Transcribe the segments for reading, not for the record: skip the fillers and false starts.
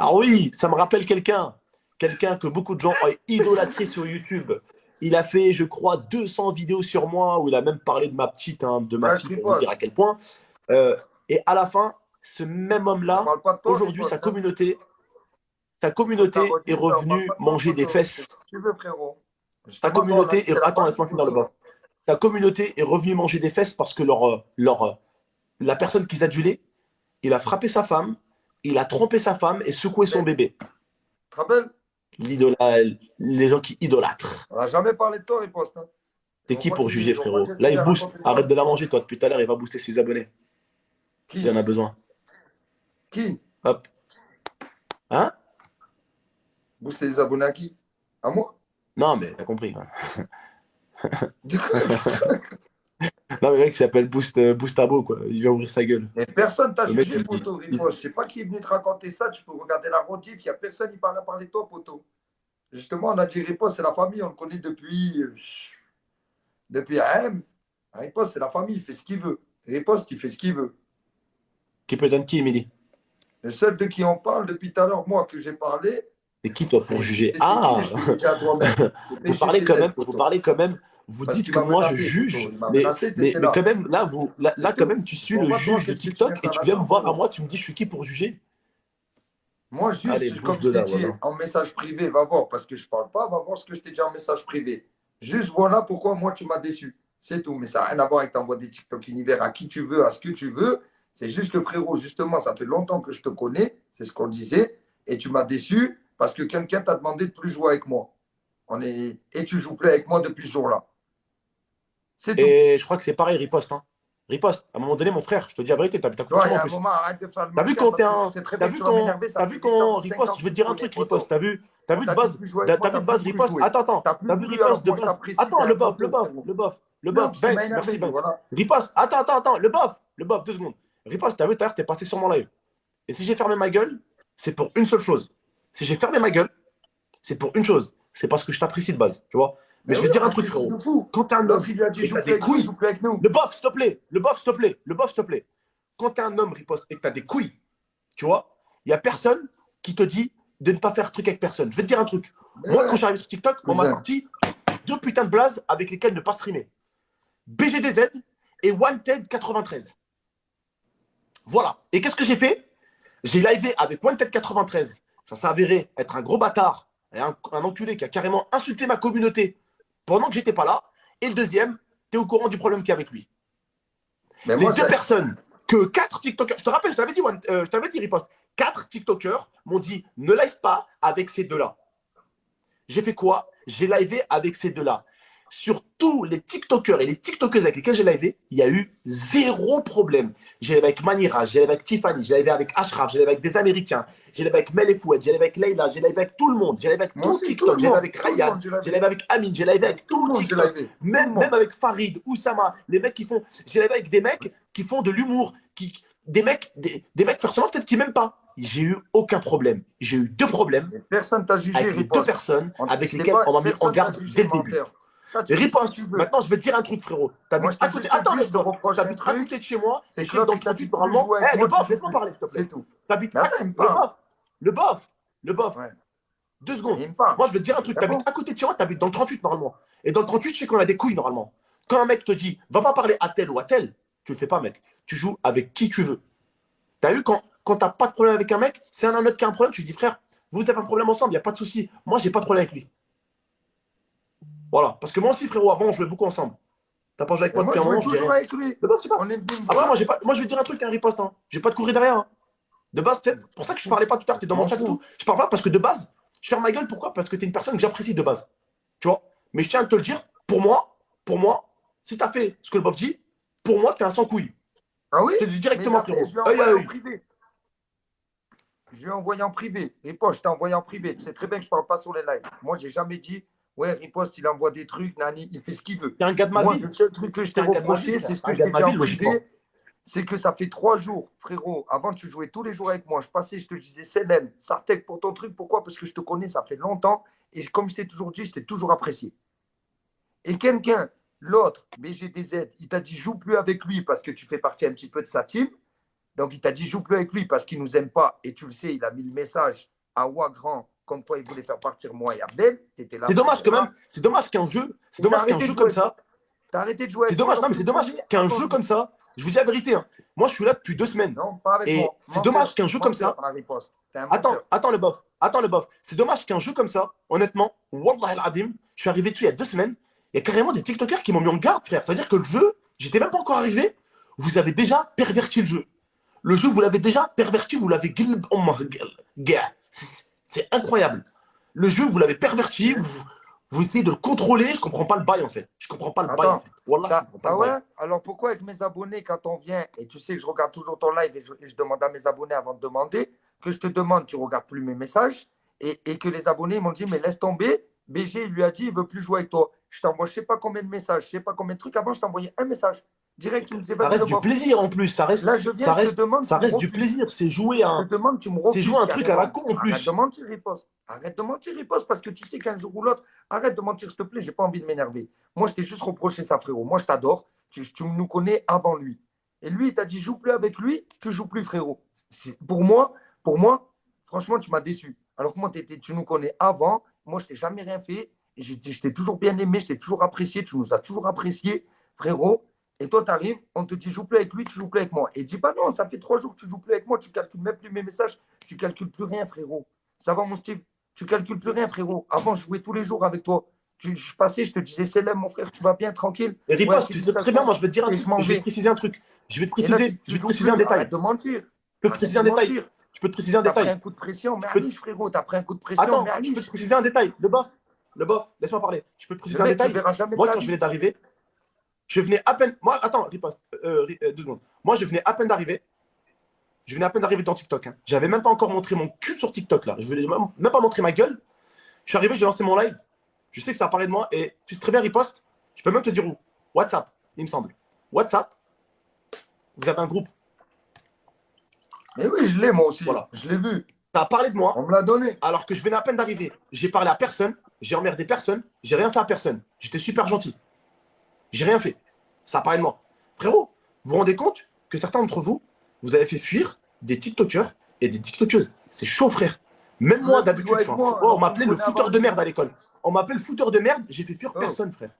Alors oui, ça me rappelle quelqu'un. Quelqu'un que beaucoup de gens ont idolâtré sur YouTube. Il a fait, je crois, 200 vidéos sur moi où il a même parlé de ma petite, hein, de ma Ouais, fille, pour vous dire riposte. à quel point. Euh, et à la fin, ce même On homme-là, parle pas de toi, aujourd'hui, riposte. Hein. sa Faut que tu communauté est redises, on parle pas revenue de toi, manger des poto. fesses. C'est ce que tu veux, frérot. Sa Justement, toi, on a dit communauté est... c'est la Attends, famille, laisse-moi finir le poto. bof. Sa communauté est revenue manger des fesses parce que la personne qu'ils adulaient, il a frappé sa femme, il a trompé sa femme et secoué son Bête. bébé. Tu te rappelles? Les gens qui idolâtrent. On n'a jamais parlé de toi, riposte. Hein. Et T'es qui pour juger, on voit frérot? qu'est-ce que Là, tu il se viens booste. raconter Arrête ça. de la manger, toi. Depuis tout à l'heure, il va booster ses abonnés. Il Qui? en a besoin. Qui? Hop. Hein? Booster les abonnés à qui? À moi? Non, mais t'as compris. Hein. Du coup, Non, mais le mec, il s'appelle Boostabo, quoi. Il vient ouvrir sa gueule. mais personne t'a Le mec, jugé, poto, riposte. Je sais pas qui est venu te raconter ça. Tu peux regarder la rediff. Il n'y a personne qui parle à parler de toi, poto. Justement, on a dit riposte, c'est la famille. On le connaît depuis AM. Riposte, c'est la famille. Il fait ce qu'il veut. Riposte, il fait ce qu'il veut. Qui peut être qui, Emily? Le seul de qui on parle depuis tout à l'heure, moi, que j'ai parlé, C'est qui, toi, pour c'est juger? qui, Ah! je te le dis à toi-même. C'est Vous parlez quand PGDZ, même, vous poto. parlez quand même, vous Parce dites qu'il que m'a moi je menacé, poto. juge, Il m'a menacé, tu mais là. quand même, là, C'est quand tout. même, tu suis Pour le moi, toi, juge de qu'est-ce que tu viens TikTok et faire tu viens me là-dedans, voir à frérot? moi, tu me dis je suis qui pour juger? Moi, Allez, juste, bouge comme de je t'ai là, dit, voilà. en message privé, va voir, parce que je parle pas, va voir ce que je t'ai dit en message privé. Juste voilà pourquoi moi, tu m'as déçu. C'est tout. Mais ça n'a rien à voir avec t'envoyer des TikTok univers à qui tu veux, à ce que tu veux. C'est juste que, frérot, justement, ça fait longtemps que je te connais, c'est ce qu'on disait, et tu m'as déçu parce que quelqu'un t'a demandé de plus jouer avec moi. Et tu joues plus avec moi depuis ce jour-là. C'est tout. Et je crois que c'est pareil, riposte, hein. Riposte. À un moment donné, mon frère, je te dis la vérité, t'as Tu côté de vois, il y moi en a un plus. moment, arrête de faire le T'as vu menteur quand parce que tu sais très t'as bien que vu tu vas quand, m'énerver. Ça t'as fait vu quand, littéralement 5 riposte, ans je que veux tu te me dire un connais, truc, riposte. poto. T'as On vu de t'a dit de base, plus jouer avec moi, t'as vu t'as de plus base, voulu riposte. jouer. Attends, T'as plus t'as vu voulu alors riposte que de moi je base. t'apprécie, t'es Attends, un menteur, frérot. le Non, bof, parce qu'il m'a Banks, énervé, merci lui, Banks. voilà. Riposte, attends, le bof, 2 secondes. Riposte, t'as vu, tout à l'heure, t'es passé sur mon live. Et si j'ai fermé ma gueule, c'est pour une seule chose. Si j'ai fermé ma gueule, c'est pour une chose. C'est parce que je t'apprécie de base, tu vois. Mais Mais je vais oui, te on dire un truc, apprécie de frérot. fou. Quand t'es un L'autre, homme il lui a dit et que joue t'as plus des avec nous, il couilles, joue plus avec nous. le bof, s'il te plaît, le bof, s'il te plaît. Quand t'es un homme, riposte, et que t'as des couilles, tu vois, il n'y a personne qui te dit de ne pas faire truc avec personne. Je vais te dire un truc. Mais Moi, quand je ouais, suis arrivé sur TikTok, on m'a cousin. sorti 2 putains de blazes avec lesquels ne pas streamer. BGDZ et Wanted93. Voilà. Et qu'est-ce que j'ai fait? J'ai livé avec Wanted93. Ça s'est avéré être un gros bâtard et un enculé qui a carrément insulté ma communauté pendant que j'étais pas là. Et le deuxième, tu es au courant du problème qu'il y a avec lui. Mais Les moi, deux ça. personnes que 4 TikTokers, je te rappelle, je t'avais dit, riposte, 4 TikTokers m'ont dit ne live pas avec ces deux-là. J'ai fait quoi? J'ai livé avec ces deux-là. Sur tous les TikTokers et les TikTokeuses avec lesquels j'ai livé, il y a eu zéro problème. J'ai livé avec Manira, j'ai livé avec Tiffany, j'ai livé avec Ashraf, j'ai livé avec des Américains, j'ai livé avec Mel et Fouad, j'ai livé avec Leila, j'ai livé avec tout le monde, j'ai livé avec Moi tout aussi, tout TikTok, le j'ai livé monde. avec Tout le Ryan, monde, j'ai j'ai lavé. livé avec Amine, j'ai livé avec Tout tout le monde, j'ai TikTok, lavé. Tout le même monde. avec Farid, Oussama, les mecs qui font. J'ai livé avec des mecs qui font de l'humour, des mecs forcément peut-être qui m'aiment pas. J'ai eu aucun problème. J'ai eu 2 problèmes Mais personne t'a jugé, avec les deux riposte. personnes avec Je t'ai lesquelles pas, on m'a mis en personne t'a garde jugé, dès le début. menteur. Ça, tu fais ce que Riposte. tu veux. Maintenant, je vais te dire un truc, frérot. Moi, T'habites je à t'ai côté. juste Attends, dit, je te laisse-moi. reproche un T'habites à truc, côté de chez moi. c'est Je que suis dans l'autre, le il t'a dit 38 de plus normalement. jouer avec Le moi, tu bof, joues laisse-moi plus. parler, s'il te C'est plaît. tout. T'habites Mais à... attends, il me Le parle. bof. Le bof. Le bof. Ouais. 2 secondes. Il me parle. Moi, je vais te dire un truc. C'est T'habites bon. à côté de chez moi, t'habites dans le 38 normalement. Et dans le 38, je sais qu'on a des couilles normalement. Quand un mec te dit, va pas parler à tel ou à tel, tu le fais pas, mec. Tu joues avec qui tu veux. T'as vu, quand t'as pas de problème avec un mec, c'est un autre qui a un problème, tu dis, frère, vous avez un problème ensemble, il n'y a pas de souci. Moi, j'ai pas de problème avec lui. Voilà. Parce que moi aussi, frérot, avant, on jouait beaucoup ensemble. T'as pas joué avec Et moi moi, depuis je un jouais moment, je dis toujours rien. avec lui. De base, c'est pas. On est venu me Après, voir. moi, je vais te dire un truc, un riposte. Hein. J'ai pas de courir derrière. Hein. De base, c'est pour ça que je parlais pas tout à l'heure, t'es dans Je mon m'en chat et tout. fous. Je parle pas parce que de base, je ferme ma gueule. Pourquoi? Parce que t'es une personne que j'apprécie de base. Tu vois? Mais je tiens à te le dire, pour moi, si t'as fait ce que le bof dit, pour moi, t'es un sans couille. Ah oui? Je te le dis Mais il directement, l'a fait, frérot. je lui ai Œil à envoyé en œil. privé. Je lui ai envoyé en privé. Riposte, je t'ai envoyé en privé. Tu sais très bien que je ne parle pas sur les lives. Moi, j'ai jamais dit, ouais, Riposte, il envoie des trucs, Nani, il fait ce qu'il veut. T'es un gars de ma Moi, ville. le seul truc que je t'ai T'es un gars de ma ville, reproché, frère. c'est ce T'es que un je gars t'ai de ma dit en ville, logiquement. privé, c'est que ça fait 3 jours, frérot. Avant, tu jouais tous les jours avec moi. Je passais, je te disais, Selem, Sartek pour ton truc. Pourquoi? Parce que je te connais, ça fait longtemps. Et comme je t'ai toujours dit, je t'ai toujours apprécié. Et quelqu'un, l'autre, BGDZ, il t'a dit, joue plus avec lui parce que tu fais partie un petit peu de sa team. Donc, il t'a dit, joue plus avec lui parce qu'il ne nous aime pas. Et tu le sais, il a mis le message à Ouagrand comme quoi il voulait faire partir moi et Abdel. Tu étais là. C'est dommage quand même. C'est dommage qu'un jeu, c'est dommage qu'un jeu comme ça. T'as arrêté de jouer C'est avec moi. dommage, non, mais c'est dommage qu'un jeu comme ça. Je vous dis la vérité. Hein. Moi, je suis là depuis 2 semaines. Non, pas avec et moi. c'est dommage qu'un jeu comme ça. Attends le bof. Attends le bof. C'est dommage qu'un jeu comme ça, honnêtement, Wallah al-Adim, je suis arrivé dessus il y a 2 semaines. Il y a carrément des TikTokers qui m'ont mis en garde, frère. C'est-à-dire que le jeu, j'étais même pas encore arrivé. Vous avez déjà perverti le jeu. Le jeu, vous l'avez déjà perverti, vous l'avez. C'est incroyable. Le jeu, vous l'avez perverti, vous essayez de le contrôler. Je comprends pas le bail en fait. Je comprends pas le bail en fait. Wallah, je comprends pas le bail. Alors pourquoi avec mes abonnés, quand on vient, et tu sais que je regarde toujours ton live et je demande à mes abonnés avant de demander, que je te demande, tu ne regardes plus mes messages, et que les abonnés m'ont dit, mais laisse tomber, BG, il lui a dit, il ne veut plus jouer avec toi. Je t'envoie je ne sais pas combien de messages, je ne sais pas combien de trucs. Avant, je t'envoyais un message. Direct, tu me disais, ça reste du plaisir en plus. Ça reste, là, je viens, ça reste du plaisir. C'est jouer un, c'est jouer un truc à la con en plus. Arrête de mentir, riposte. Arrête de mentir, riposte, parce que tu sais qu'un jour ou l'autre, arrête de mentir, s'il te plaît, j'ai pas envie de m'énerver. Moi, je t'ai juste reproché ça, frérot. Moi, je t'adore. Tu nous connais avant lui. Et lui, il t'a dit, joue plus avec lui, tu joues plus, frérot. Pour moi, franchement, tu m'as déçu. Alors que moi, tu nous connais avant. Moi, je t'ai jamais rien fait. Je t'ai toujours bien aimé, je t'ai toujours apprécié. Tu nous as toujours apprécié, frérot. Et toi, tu arrives, on te dit, joue plus avec lui, tu joues plus avec moi. Et dis pas non, ça fait 3 jours que tu joues plus avec moi, tu calcules même plus mes messages, tu calcules plus rien, frérot. Ça va, mon Steve? Tu calcules plus rien, frérot. Avant, je jouais tous les jours avec toi. Je passais, je te disais, Célèbre, mon frère, tu vas bien, tranquille. Et Riposte, tu sais très bien, moi, je vais te dire un truc. Je vais te préciser un truc. Je vais te préciser un détail. Arrête de mentir. Je peux te préciser un détail. Je peux te préciser un détail. T'as pris un coup de pression, mais Anish, frérot, t'as pris un coup de pression. Attends, je peux te préciser un détail. Le bof, laisse-moi parler. Je peux te préciser un détail. Moi, quand je venais d'arriver, je venais à peine. Moi, attends, Riposte, 2 secondes. Moi, je venais à peine d'arriver. Je venais à peine d'arriver dans TikTok. Hein. J'avais même pas encore montré mon cul sur TikTok là. Je voulais même pas montrer ma gueule. Je suis arrivé, j'ai lancé mon live. Je sais que ça a parlé de moi et tu sais très bien, Riposte. Je peux même te dire où. WhatsApp, il me semble. WhatsApp, vous avez un groupe. Mais oui, je l'ai moi aussi. Voilà. Je l'ai vu. Ça a parlé de moi. On me l'a donné. Alors que je venais à peine d'arriver. J'ai parlé à personne. J'ai emmerdé personne. J'ai rien fait à personne. J'étais super gentil. J'ai rien fait. Ça a parlé de moi. Frérot, vous vous rendez compte que certains d'entre vous, vous avez fait fuir des TikTokers et des TikTokeuses. C'est chaud, frère. Même moi, d'habitude, on m'appelait le fouteur de merde à l'école. On m'appelait le fouteur de merde. J'ai fait fuir personne, frère.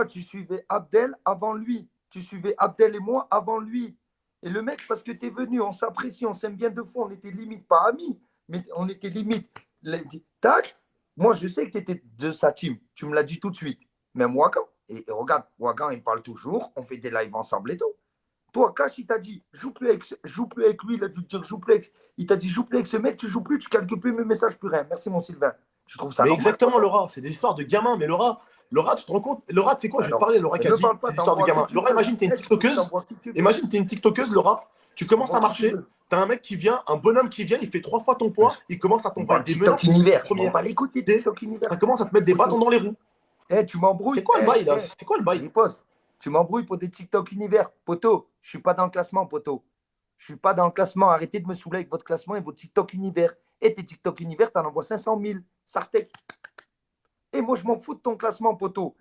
Tu suivais Abdel avant lui. Tu suivais Abdel et moi avant lui. Et le mec, parce que tu es venu, on s'apprécie, on s'aime bien 2 fois, on était limite pas amis, mais on était limite. Tac, moi je sais que tu étais de sa team, tu me l'as dit tout de suite. Même Ouagan, et regarde, Ouagan, il parle toujours, on fait des lives ensemble et tout. Toi, Cash, il t'a dit, joue plus avec lui, il a dû te dire, joue plus avec. Il t'a dit, joue plus avec ce mec, tu joues plus, tu calcules plus mes messages, plus rien. Merci, mon Sylvain. Je trouve ça mais normal, exactement, Laura, c'est des histoires de gamins. Mais Laura, tu te rends compte? Laura, tu sais quoi, je vais te parler, Laura qui a dit, c'est des histoires de gamins. Laura, imagine, t'es une TikTokeuse. Imagine, t'es une TikTokeuse, Laura. Tu commences à marcher, t'as un mec qui vient, un bonhomme qui vient, il fait 3 fois ton poids, il commence à t'envoyer des menaces. On va l'écouter, TikTok univers. Ça commence à te mettre des bâtons dans les roues. Tu m'embrouilles. C'est quoi le bail, là? C'est quoi le bail? Tu m'embrouilles pour des TikTok univers. Poto, je suis pas dans le classement, poto. Je suis pas dans le classement. Arrêtez de me saouler avec votre classement et votre TikTok univers. Et tes TikTok univers, t'en envoies 500 000. Sartek. Et moi, je m'en fous de ton classement, poto.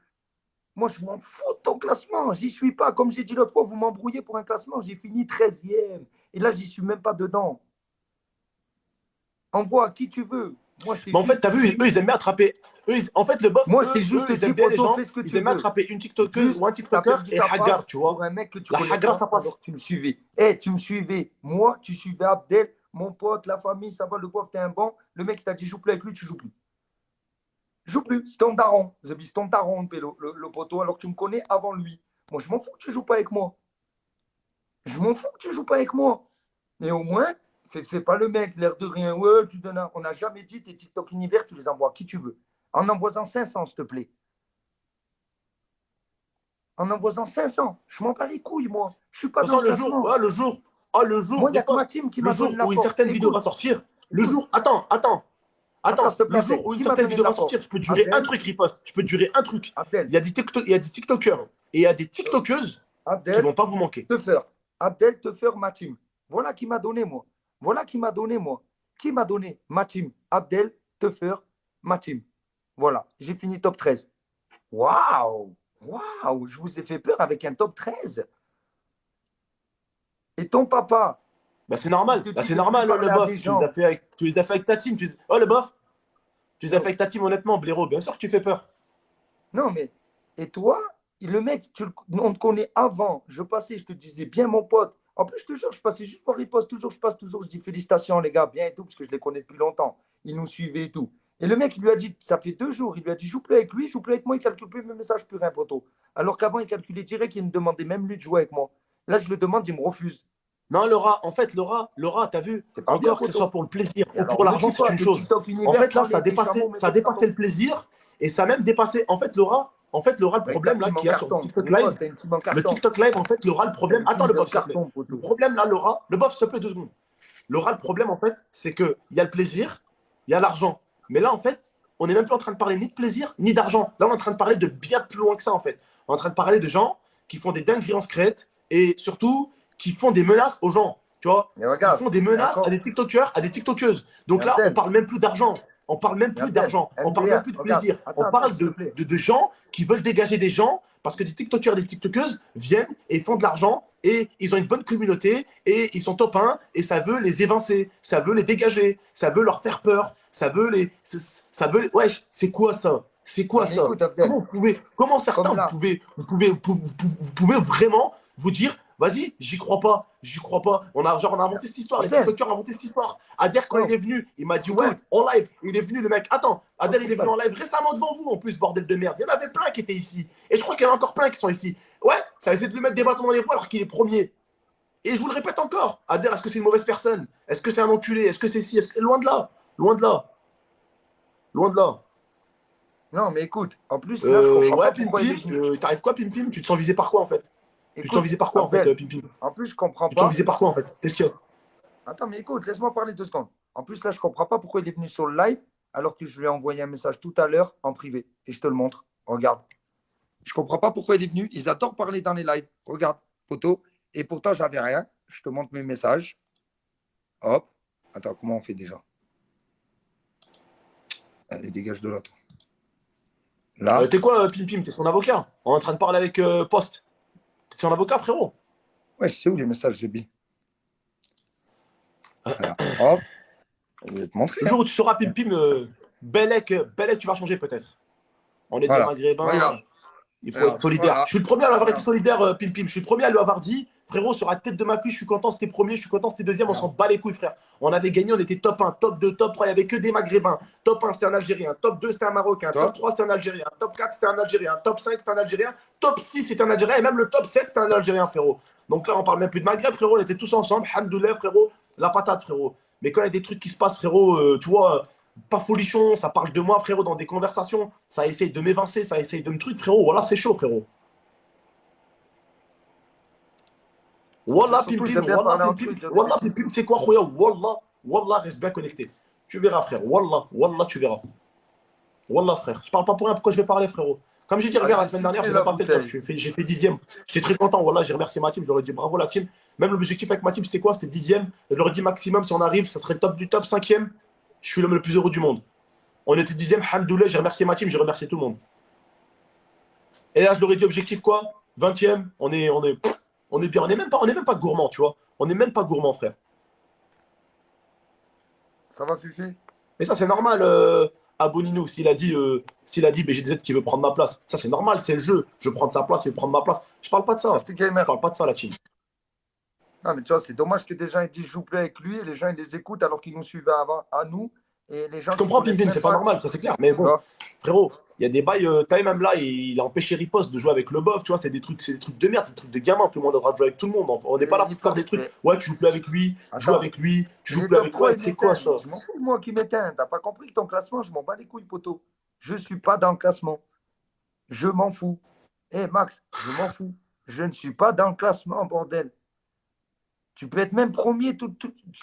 Moi, je m'en fous de ton classement. J'y suis pas. Comme j'ai dit l'autre fois, vous m'embrouillez pour un classement. J'ai fini 13e. Et là, j'y suis même pas dedans. Envoie à qui tu veux. Moi, mais en fait, t'as vu, eux, ils aiment bien attraper. En fait, le bof, moi, c'est juste ils aiment bien les gens. Ils aiment bien veux. attraper une TikTokeuse ou un TikToker et Hagar, tu vois. Pour un mec que tu la connais Hagar, ça passe. Tu me suivais. Tu me suivais. Moi, tu suivais Abdel, mon pote, la famille, ça va, le bof, t'es un bon. Le mec, il t'a dit, joue plus avec lui, tu joues plus. Joue plus. C'est ton daron. C'est ton daron, le poteau, alors que tu me connais avant lui. Moi, je m'en fous que tu joues pas avec moi. Je m'en fous que tu joues pas avec moi. Mais au moins, fais pas le mec, l'air de rien. Ouais, tu donnes on n'a jamais dit tes TikTok univers, tu les envoies à qui tu veux. En envoyant 500, s'il te plaît. En envoyant 500. Je m'en bats les couilles, moi. Je suis pas dans le classement. Le jour. Moi, il y a que ma team qui m'a donné la force. Où une certaine vidéo va sortir. Le jour. Attends. Le jour où une certaine vidéo va sortir, je peux te jurer un truc, Riposte. Je peux te jurer un truc. Il y a des TikTokers et il y a des TikTokeuses qui ne vont pas vous manquer. Abdel Tefer, ma team. Voilà qui m'a donné, moi. Qui m'a donné ma team. Abdel Tefer, ma team. Voilà, j'ai fini top 13. Waouh, je vous ai fait peur avec un top 13. Et ton papa, Bah, c'est il normal. te Bah, dit c'est de plus normal, parler le à des bof. gens. Tu les as fait avec ta team. Oh, le bof. Tu les as fait Yo, avec ta team, honnêtement, blaireau. Bien sûr que tu fais peur. non, mais, et toi, le mec, on te connaît avant. Je passais, je te disais, bien mon pote. En plus, toujours, je passais juste par riposte, toujours, je passe toujours, je dis félicitations les gars, bien et tout, parce que je les connais depuis longtemps. Ils nous suivaient et tout. Et le mec, il lui a dit, ça fait 2 jours, il lui a dit, joue plus avec lui, joue plus avec moi, il calcule plus mes messages, plus rien, poteau. Alors qu'avant, il calculait direct, il me demandait même lui de jouer avec moi. Là, je le demande, il me refuse. Non, Laura, en fait, Laura, t'as vu, C'est pas bien, encore que ce soit poteau. pour le plaisir Et ou alors, pour me l'argent, dis c'est pas une que chose. TikTok En Univers fait, là, prend les chameaux, mais ça a c'est dépassé pardon. le plaisir et ça a même dépassé. En fait, Laura, le Avec ta problème là team en qu'il y a sur carton. TikTok Live, Riposte, t'as une team en le carton. TikTok Live, en fait, Laura, le T'as problème. une Attends, team le de bof, s'il te plaît. carton, Le poteau. problème là, Laura, le bof, s'il te plaît, 2 secondes. Laura, le problème, en fait, c'est qu'il y a le plaisir, il y a l'argent. Mais là, en fait, on n'est même plus en train de parler ni de plaisir, ni d'argent. Là, on est en train de parler de bien plus loin que ça, en fait. On est en train de parler de gens qui font des dingueries en secrète et surtout qui font des menaces aux gens. Tu vois, Mais ils regarde, font des et menaces à encore, des TikTokers, à des TikTokeuses. et Donc là, on Abdel, parle même plus d'argent. On parle même et plus Abdel, d'argent. On parle même MDA, plus de regarde, plaisir. On attends, parle s'il te plaît. de gens qui veulent dégager des gens parce que des TikTokers, des TikTokeuses viennent et font de l'argent et ils ont une bonne communauté et ils sont top 1 et ça veut les évincer, ça veut les dégager, ça veut leur faire peur, ça veut les. Ça veut. Wesh, c'est quoi ça? C'est quoi Non, mais ça? écoute, Abdel, Comment certains, comme là, vous pouvez vraiment vous dire, vas-y, j'y crois pas. On a inventé cette histoire, les Abdel, TikTokers ont inventé cette histoire. Ader, quand il non, est venu, il m'a dit, ouais, écoute, en live, il est venu, le mec. Attends, Ader, il est venu écoute, en live récemment devant vous, en plus, bordel de merde. Il y en avait plein qui étaient ici. Et je crois qu'il y en a encore plein qui sont ici. Ouais, ça essaie de lui mettre des bâtons dans les roues alors qu'il est premier. Et je vous le répète encore, Ader, est-ce que c'est une mauvaise personne? Est-ce que c'est un enculé? Est-ce que c'est si? Loin de là. Loin de là. Loin de là. non, mais écoute, en plus, là, je comprends Ouais, pas Pim pourquoi il est Pim, venu. t'arrives quoi, Pim Pim? Tu te sens visé par quoi, en fait? Tu te sens Écoute, visé par quoi, en fait, Abdel, Pim Pim? en plus, je comprends Tu te sens pas. visé par quoi, en fait? Qu'est-ce qu'il y a? Attends, mais écoute, laisse-moi parler 2 secondes. En plus, là, je comprends pas pourquoi il est venu sur le live alors que je lui ai envoyé un message tout à l'heure en privé. Et je te le montre. Regarde. Je comprends pas pourquoi il est venu. Ils adorent parler dans les lives. Regarde, photo. Et pourtant, j'avais rien. Je te montre mes messages. Hop. Attends, comment on fait déjà? Allez, dégage de l'autre. Là. T'es quoi, Pim Pim? T'es son avocat? On est en train de parler avec Post. T'es son avocat, frérot? Ouais, je sais où les messages, j'ai bien. Alors, hop. Je vais te montrer. Le Hein. jour où tu sauras, Pim Pim, Bellec, tu vas changer peut-être. On est des Voilà. Maghrébins, Regarde. il faut être Regarde. solidaire. Voilà. Je suis le premier à lui avoir été Regarde. solidaire, Pim Pim. Je suis le premier à lui avoir dit, frérot, sur la tête de ma fille, je suis content, c'était premier, je suis content, c'était deuxième, on s'en Regarde. bat les couilles, frère. On avait gagné, on était top 1, top 2, top 3, il n'y avait que des Maghrébins. Top 1, c'était un Algérien. Top 2, c'était un Marocain. Top Toi? 3, c'était un Algérien. Top 4, c'était un Algérien. Top 5, c'était un Algérien. Top 6, c'était un Algérien. Et même le top 7, c'était un Algérien, frérot. Donc là, on parle même plus de Maghreb, frérot. On était tous ensemble. Hamdoulah, frérot. La patate, frérot. Mais quand il y a des trucs qui se passent, frérot, tu vois, pas folichon, ça parle de moi, frérot, dans des conversations. Ça essaye de m'évincer, ça essaye de me truc, frérot. Voilà, c'est chaud, frérot. Wallah, Pim Surtout, Pim, j'aime bien Wallah, parler Pim entre Pim, eux, dire des Wallah, Pim bêtises. Pim, c'est quoi, Khoya? Wallah, Wallah, reste bien connecté. Tu verras, frère. Wallah, Wallah, tu verras. Wallah, frère. Je parle pas pour rien, pourquoi je vais parler, frérot? Comme j'ai dit, Ah, regarde, je la vais semaine dernière, siffler j'ai la même pas fait le top. bouteille. J'ai fait 10e. J'étais très content. Wallah, j'ai remercié ma team. Je leur ai dit bravo, la team. Même l'objectif avec ma team, c'était quoi? C'était 10e. Je leur ai dit maximum, si on arrive, ça serait le top du top, 5e. Je suis l'homme le plus heureux du monde. On était 10e, hamdoulah, j'ai remercié ma team, j'ai remercié tout le monde. Et là, je leur ai dit objectif quoi? 20e. On est bien. On est même pas gourmand, tu vois. On n'est même pas gourmand, frère. Ça va, Fufu? Mais ça, c'est normal, à Bonino, s'il a dit BGZ qui veut prendre ma place. Ça, c'est normal, c'est le jeu. Je veux prendre sa place, il veut prendre ma place. Je parle pas de ça. Restez Je gamer. parle pas de ça, la team. Non, mais tu vois, c'est dommage que des gens ils disent je joue plus avec lui et les gens ils les écoutent alors qu'ils nous suivaient avant à nous et les Je gens qui comprends, Pim connaissent Pim, même c'est pas pas. normal, ça c'est clair. Mais Tu bon, vois? frérot, il y a des bails. T'as même là, il a empêché Riposte de jouer avec le bof, tu vois. C'est des trucs de merde, c'est des trucs de gamin. Tout le monde devra jouer avec tout le monde. On n'est pas là Il pour faut faire que. des trucs. Mais Ouais, tu joues plus avec lui, joue attends, avec lui, tu il joues est plus top avec lui. 3 Ouais, il c'est quoi m'éteint. ça? Je m'en fous de moi qui m'éteint. T'as pas compris que ton classement, je m'en bats les couilles, poteau. Je suis pas dans le classement. Je m'en fous. Eh Max, je m'en fous. Je ne suis pas dans le classement, bordel. Tu peux être même premier,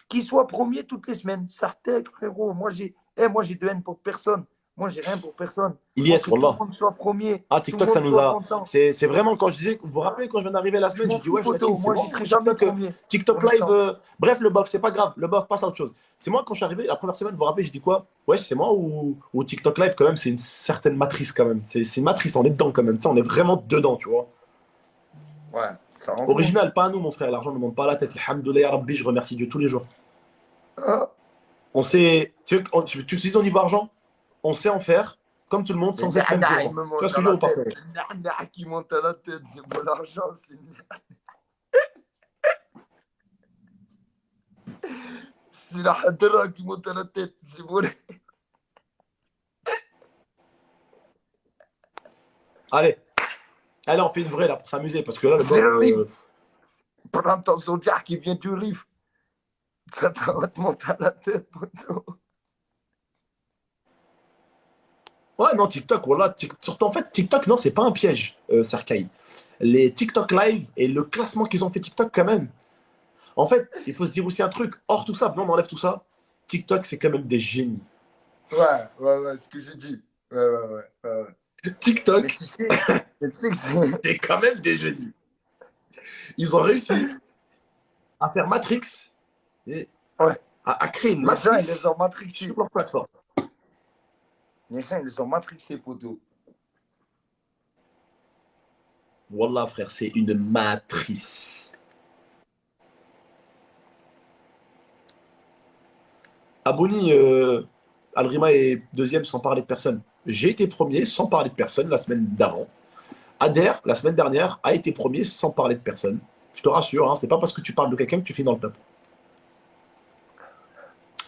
qu'il soit premier toutes les semaines. Sartek, frérot. Moi, j'ai de haine pour personne. Moi, j'ai rien pour personne. Moi, Ilyes, que tout le Wallah. monde soit premier, Ah, tout le TikTok, ça monde nous soit a. content. C'est vraiment quand je disais. Vous vous rappelez quand je viens d'arriver la Je semaine, m'en j'ai dit, fous, ouais, la team, poteau. c'est Moi, moi. j'y serai jamais TikTok, premier. TikTok Pour Live. l'instant. Bref, le bof, c'est pas grave. Le bof passe à autre chose. C'est moi, quand je suis arrivé, la première semaine, vous vous rappelez, j'ai dit quoi? Ouais, c'est moi ou TikTok Live, quand même, c'est une certaine matrice, quand même. C'est une matrice, on est dedans, quand même. Tu sais, on est vraiment dedans, tu vois. Ouais. Ça rend fou. Original, pas à nous, mon frère. L'argent ne monte pas à la tête. Alhamdoulilah, ya Rabbi, je remercie Dieu tous les jours. Ah, On sait, tu utilises au niveau argent, on sait en faire, comme tout le monde, les sans être même nana, il violent. me Tu vois monte ce que à je veux la dire ou pas, tête. frérot? Les nana qui monte à la tête, c'est pour l'argent. C'est la hadra qui monte à la tête, c'est pour les... Allez, allez, on fait une vraie là pour s'amuser, parce que là, le C'est bof. le riff. Prends ton Zodiac qui vient du riff. Ça va te monter à la tête, poteau. Ouais, non, TikTok, voilà. Surtout, en fait, TikTok, non, c'est pas un piège, Serkay. Les TikTok Live et le classement qu'ils ont fait TikTok, quand même. En fait, il faut se dire aussi un truc. Hors tout ça, non, on enlève tout ça. TikTok, c'est quand même des génies. Ouais, ce que j'ai dit. Ouais. Mais TikTok, tu sais, que c'est... c'est quand même des génies. Ils ont réussi à faire Matrix et Ouais. à créer une Les gens, ils les matrice ont matrixés. sur leur plateforme. Les gens, ils les ont matrixés, poteau. Wallah, frère, c'est une matrice. Aboni, Alrima est deuxième sans parler de personne. J'ai été premier sans parler de personne la semaine d'avant. Ader, la semaine dernière, a été premier sans parler de personne. Je te rassure, hein, c'est pas parce que tu parles de quelqu'un que tu finis dans le top.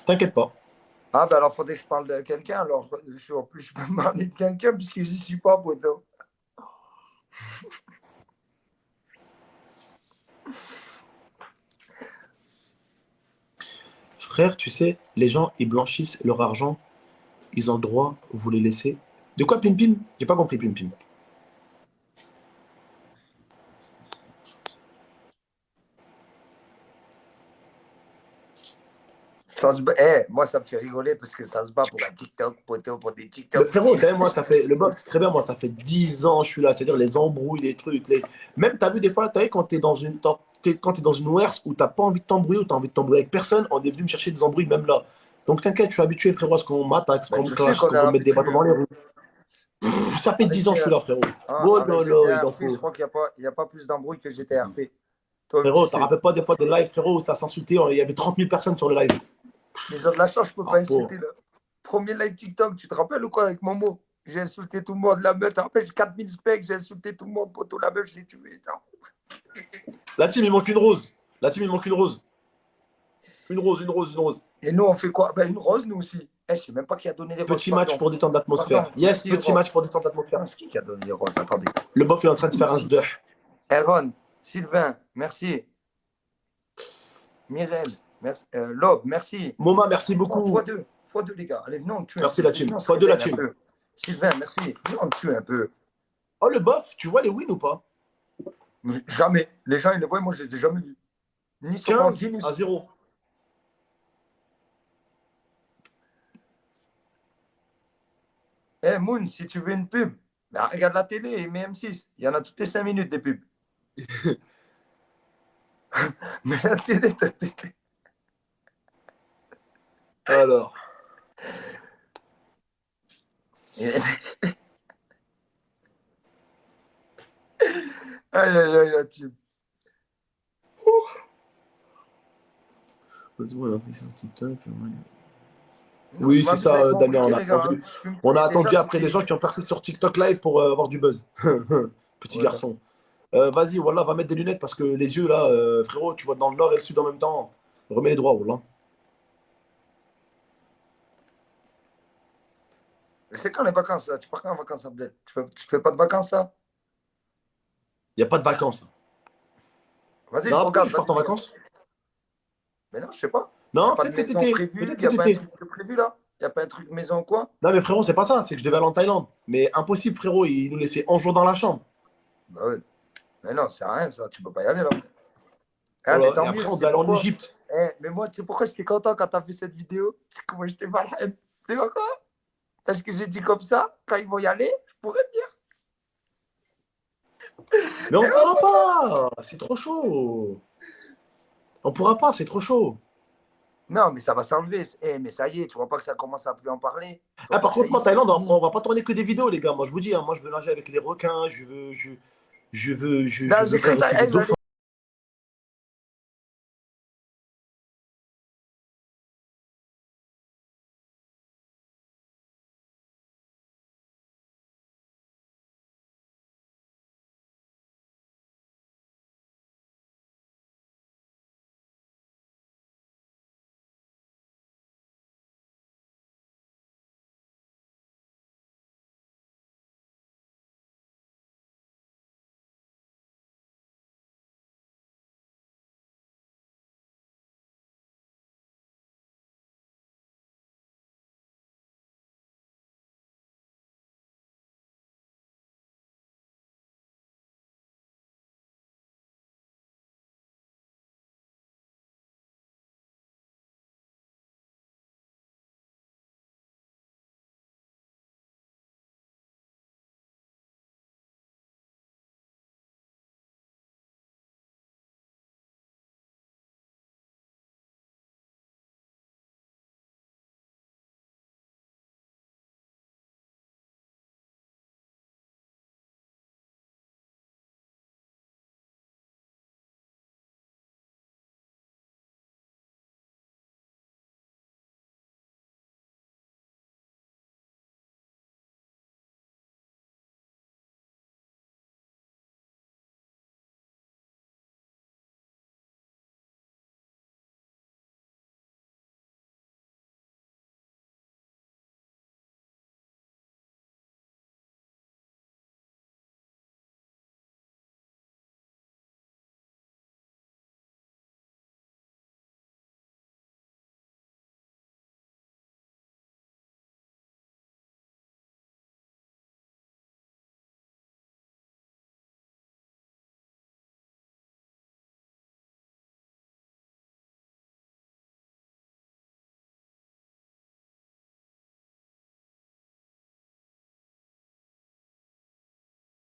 T'inquiète pas. Ah, ben alors, faudrait que je parle de quelqu'un. Alors, en plus, je peux parler de quelqu'un puisque j'y suis pas, poteau. Frère, tu sais, les gens, ils blanchissent leur argent. Ils ont le droit, vous les laissez. De quoi, Pim Pim? J'ai pas compris, Pim Pim. Ça se bat. Eh, moi, ça me fait rigoler parce que ça se bat pour un TikTok, poteau, pour des Le TikTok. frérot, quand même, moi, ça fait. Le box, c'est très bien, moi, ça fait 10 ans, je suis là. C'est-à-dire les embrouilles, les trucs. Même, t'as vu des fois, t'as vu, quand t'es dans une. Quand t'es dans une WERS où t'as pas envie de t'embrouiller, ou t'as envie de t'embrouiller avec personne, on est venu me chercher des embrouilles même là. Donc t'inquiète, je suis habitué, frérot, à ce qu'on m'attaque, à ce Mais qu'on me tu sais clash, qu'on est qu'on me mette des bâtons habitué. dans les roues. Ça fait 10 ans que je suis là, frérot. Oh Avec là là, il en GTRP, je faut. crois qu'il n'y a pas plus d'embrouille que GTRP. Toi, tu Frérot, t'as sais. rappelles pas des fois des lives, frérot, où ça s'insultait, il y avait 30 000 personnes sur le live. Les gens de la chance, je peux Ah, pas pauvre. insulter. Là. Premier live TikTok, tu te rappelles ou quoi avec Momo? J'ai insulté tout le monde, la meuf. Tu te rappelles, j'ai 4000 specs, j'ai insulté tout le monde, poteau, la meuf, je l'ai tué. La team, il manque une rose. La team, il manque une rose. Une rose, une rose, une rose. Et nous, on fait quoi? Ben, une rose, nous aussi. Eh, je sais même pas qui a donné les roses. Petit match pour détendre l'atmosphère. Pardon, Yes, merci, petit Ron. match pour détendre l'atmosphère. C'est qui a donné les roses? Attendez. Le bof, il est en train de faire un sdeh. Aaron, Sylvain, merci. Mirel, merci. Lob, merci. Moma, merci beaucoup. x2, x2, les gars. Allez, venons, on le tue. Merci la team. Venons, on se x2 la réveille un team. peu. Sylvain, merci. Venons, on le tue un peu. Oh, le bof, tu vois les wins ou pas? Jamais. Les gens, ils les voient, moi, je les ai jamais vus. Ni sur 15 Bandit, ni à 0. Eh, Moon, si tu veux une pub, ben, regarde la télé et mets M6. Il y en a toutes les 5 minutes des pubs. Mais la télé, Alors. Aïe, la tube. Oui, c'est ça, avec mon Damien. briquet, les gars, hein. On a attendu Déjà, après des gens qui ont percé sur TikTok Live pour avoir du buzz. Petit Voilà. garçon. Vas-y, voilà, va mettre des lunettes parce que les yeux là, frérot, tu vois dans le nord et le sud en même temps. Remets les droits, voilà. C'est quand les vacances là? Tu pars quand en vacances, Abdel? Tu fais pas de vacances là? Il n'y a pas de vacances. Vas-y, je Non, regarde. je pars en vacances. Mais non, je sais pas. Non, Pas de peut-être cet maison été. prévue, Peut-être il n'y a cet pas un été. truc de prévu là? Il n'y a pas un truc maison ou quoi? Non, mais frérot, c'est pas ça. C'est que je devais aller en Thaïlande. Mais impossible, frérot. Ils nous laissaient 11 jours dans la chambre. Bah oui. Mais non, c'est rien ça. Tu peux pas y aller là. Voilà. Mais tant Et après, mieux, on c'est doit aller en pourquoi. Égypte. Mais moi, tu sais pourquoi j'étais content quand tu as fait cette vidéo? C'est que moi, j'étais malade. Tu sais quoi? Parce que j'ai dit comme ça, quand ils vont y aller, je pourrais venir. Mais on pourra pas. C'est trop chaud. On pourra pas, c'est trop chaud. Non, mais ça va s'enlever. Mais ça y est, tu vois pas que ça commence à plus en parler. Ah, par contre, moi, Thaïlande, on va pas tourner que des vidéos, les gars. Moi, je vous dis, hein, moi, je veux nager avec les requins. Je veux Non, j'ai cru caresser que des dauphins.